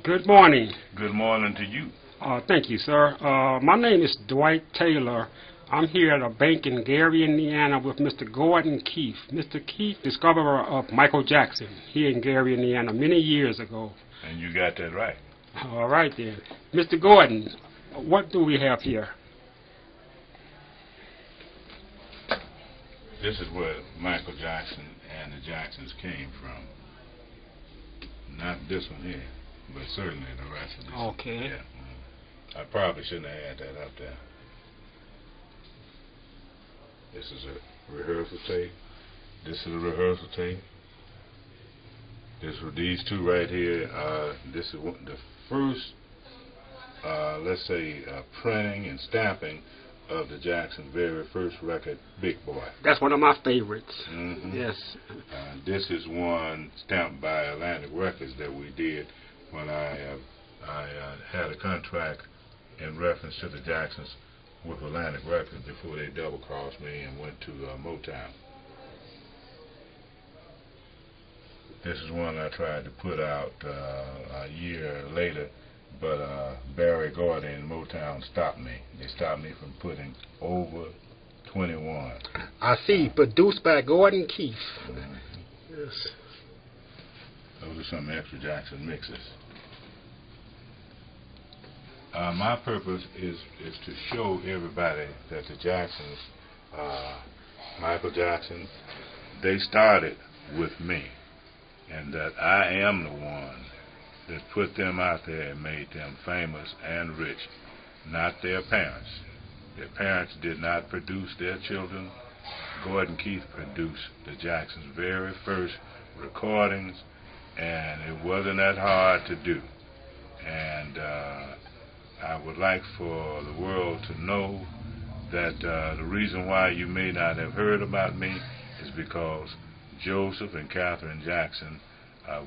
Good morning. Good morning to you. Thank you, sir. My name is Dwight Taylor. I'm here at a bank in Gary, Indiana with Mr. Gordon Keefe. Mr. Keefe, discoverer of Michael Jackson here in Gary, Indiana, many years ago. And you got that right. All right, then. Mr. Gordon, what do we have here? This is where Michael Jackson and the Jacksons came from. Not this one here, but certainly the rest of this. Okay. Yeah. I probably shouldn't have had that up there. This is a rehearsal tape. This is a rehearsal tape. These two right here. This is the first, let's say, printing and stamping of the Jackson's very first record, Big Boy. That's one of my favorites. Mm-hmm. Yes. This is one stamped by Atlantic Records that we did when I had a contract in reference to the Jacksons with Atlantic Records before they double-crossed me and went to Motown. This is one I tried to put out a year later, but Barry Gordy and Motown stopped me. They stopped me from putting over 21. I see. Produced by Gordon Keefe. Mm-hmm. Yes. Those are some extra Jackson mixes. My purpose is to show everybody that the Jacksons, Michael Jackson, they started with me, and that I am the one that put them out there and made them famous and rich, not their parents. Their parents did not produce their children. Gordon Keefe produced the Jacksons' very first recordings, and it wasn't that hard to do. And I would like for the world to know that the reason why you may not have heard about me is because Joseph and Catherine Jackson,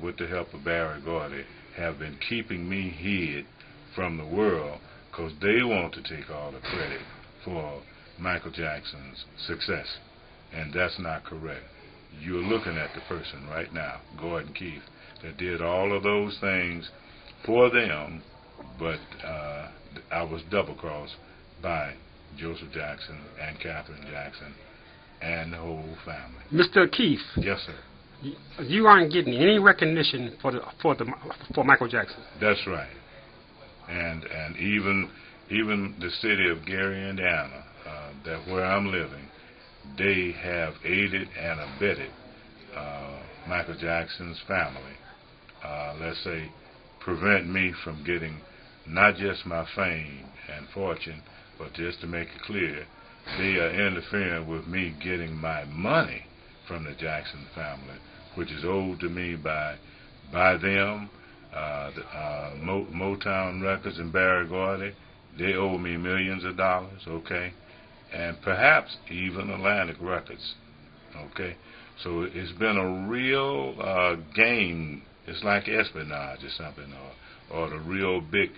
with the help of Barry Gordy, have been keeping me hid from the world because they want to take all the credit for Michael Jackson's success. And that's not correct. You're looking at the person right now, Gordon Keefe, that did all of those things for them, but I was double-crossed by Joseph Jackson and Catherine Jackson and the whole family. Mr. Keefe. Yes, sir. You aren't getting any recognition for Michael Jackson. That's right. And even the city of Gary, Indiana, that where I'm living, they have aided and abetted Michael Jackson's family. Let's say, prevent me from getting not just my fame and fortune, but just to make it clear, they are interfering with me getting my money from the Jackson family, which is owed to me by them, Motown Records and Barry Gordy. They owe me millions of dollars, okay? And perhaps even Atlantic Records, okay? So it's been a real game. It's like espionage or something, or the real big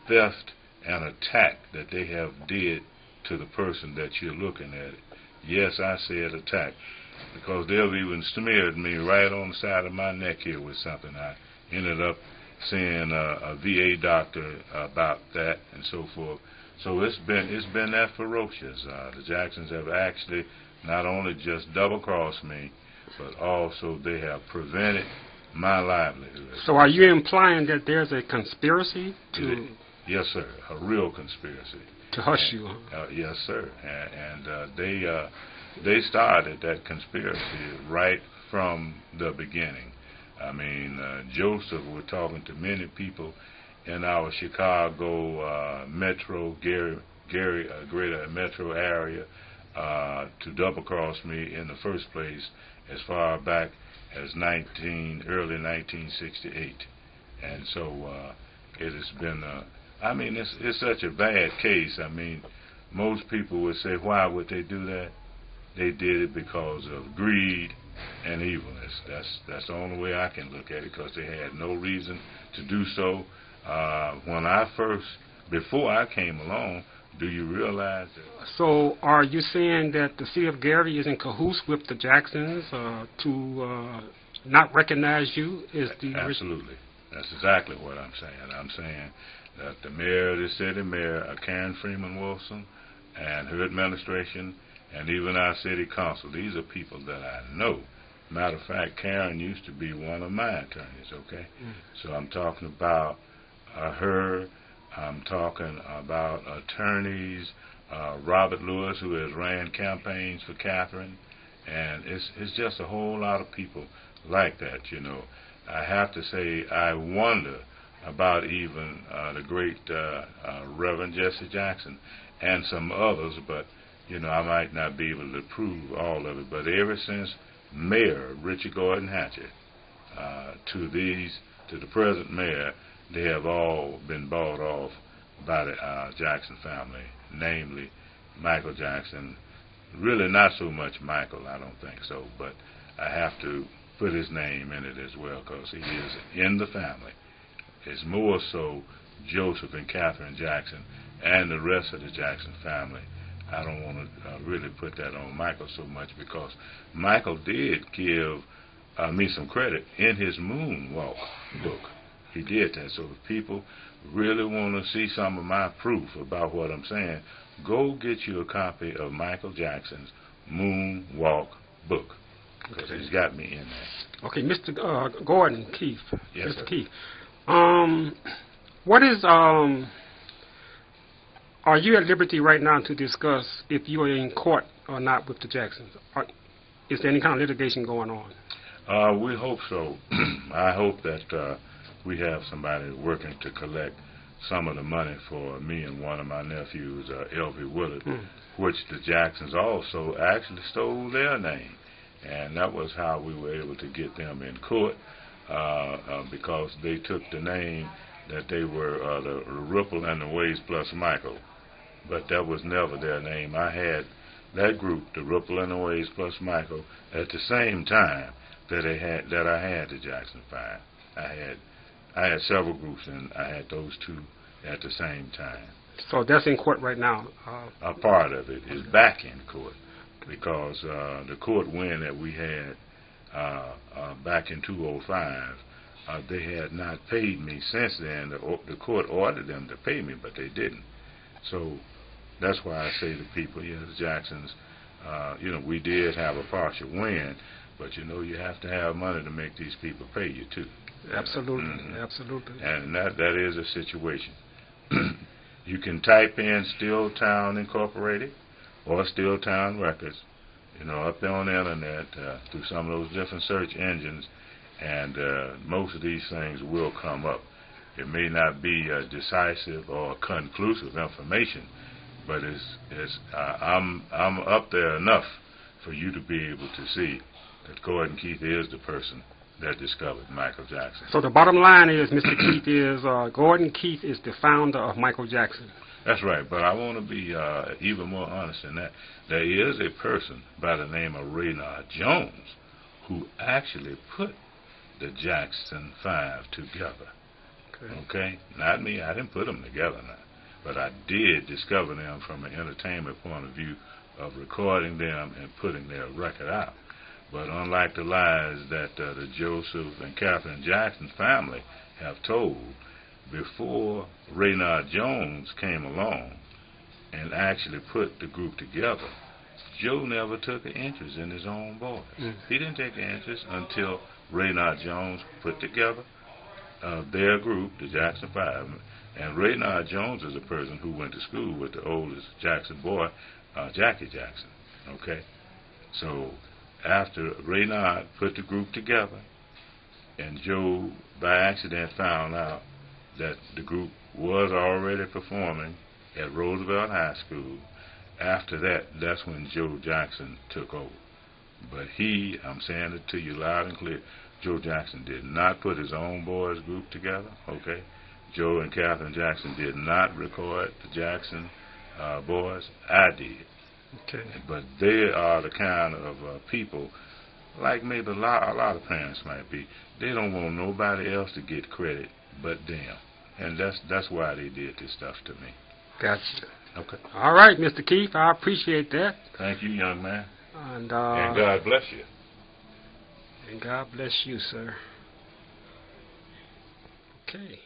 theft and attack that they have did to the person that you're looking at. Yes, I said attack, because they've even smeared me right on the side of my neck here with something. I ended up seeing a VA doctor about that and so forth. So it's been that ferocious. The Jacksons have actually not only just double-crossed me, but also they have prevented my livelihood. So are you implying that there's a conspiracy to... Yes, sir, a real conspiracy. To hush you? Yes, sir. And they started that conspiracy right from the beginning. I mean, Joseph was talking to many people in our Chicago metro, Gary greater metro area to double-cross me in the first place as far back as early 1968. And so it has been, I mean, it's such a bad case. I mean, most people would say, why would they do that? They did it because of greed and evilness. That's the only way I can look at it, because they had no reason to do so. Before I came along, do you realize that? So are you saying that the city of Gary is in cahoots with the Jacksons to not recognize you as the... Absolutely. That's exactly what I'm saying. I'm saying that the mayor of the city, Mayor Karen Freeman Wilson, and her administration, and even our city council, these are people that I know. Matter of fact, Karen used to be one of my attorneys, okay? So I'm talking about her. I'm talking about attorneys, Robert Lewis, who has ran campaigns for Catherine, and it's just a whole lot of people like that, you know. I have to say, I wonder about even the great Reverend Jesse Jackson and some others, but you know, I might not be able to prove all of it. But ever since Mayor Richard Gordon Hatchett to the present mayor, they have all been bought off by the Jackson family, namely Michael Jackson. Really not so much Michael, I don't think so, but I have to put his name in it as well because he is in the family. It's more so Joseph and Catherine Jackson and the rest of the Jackson family. I don't want to really put that on Michael so much because Michael did give me some credit in his Moonwalk book. He did that. So if people really want to see some of my proof about what I'm saying, go get you a copy of Michael Jackson's Moonwalk book because he's got me in there. Okay, Mr. Gordon Keith. Yes, Mr. sir. Keith. What is are you at liberty right now to discuss if you are in court or not with the Jacksons? Is there any kind of litigation going on? We hope so. I hope that we have somebody working to collect some of the money for me and one of my nephews, L.V. Willard, which the Jacksons also actually stole their name. And that was how we were able to get them in court because they took the name that they were the Ripple and the Waves plus Michael. But that was never their name. I had that group, the Ripple and the Waves plus Michael, at the same time that I had the Jackson 5. I had several groups, and I had those two at the same time. So that's in court right now? A part of it is back in court because the court win that we had back in 2005, they had not paid me since then. The court ordered them to pay me, but they didn't. So that's why I say to people, yeah, the Jacksons, you know, we did have a partial win, but you know, you have to have money to make these people pay you too. Absolutely, absolutely. And that is a situation. You can type in Stilltown Incorporated or Stilltown Records, you know, up there on the internet through some of those different search engines, and most of these things will come up. It may not be decisive or conclusive information, but I'm up there enough for you to be able to see that Gordon Keith is the person that discovered Michael Jackson. So the bottom line is, Mr. Keith is Gordon Keith is the founder of Michael Jackson. That's right, but I want to be even more honest than that. There is a person by the name of Reynard Jones who actually put the Jackson 5 together. Okay? Not me, I didn't put them together now. But I did discover them from an entertainment point of view of recording them and putting their record out. But unlike the lies that the Joseph and Catherine Jackson family have told, before Reynard Jones came along and actually put the group together, Joe never took an interest in his own boys. He didn't take an interest until Reynard Jones put together their group, the Jackson 5. And Reynard Jones is a person who went to school with the oldest Jackson boy, Jackie Jackson. Okay? So after Reynard put the group together, and Joe by accident found out that the group was already performing at Roosevelt High School, after that, that's when Joe Jackson took over. But I'm saying it to you loud and clear, Joe Jackson did not put his own boys group together, okay? Joe and Catherine Jackson did not record the Jackson boys. I did. Okay. But they are the kind of people, like maybe a lot of parents might be. They don't want nobody else to get credit but them, and that's why they did this stuff to me. Gotcha. Okay. All right, Mr. Keith, I appreciate that. Thank you, young man. And God bless you. And God bless you, sir. Okay.